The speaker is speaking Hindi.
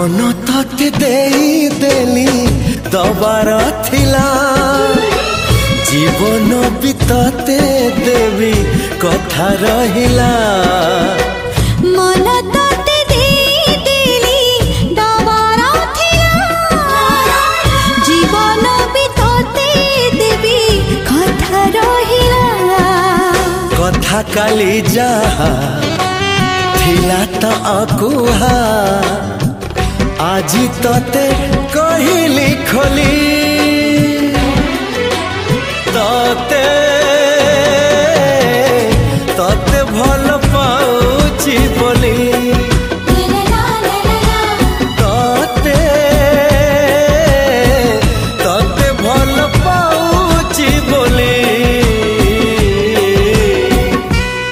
मन तते देई देली दबार थिला जीवन भी तते देवी कथा रहिला मन तते देई देली दबार थिला जीवन भी तते देवी कथा रहिला कथा काली जहा थिला त अकुहा आजी तते कहली खोली तते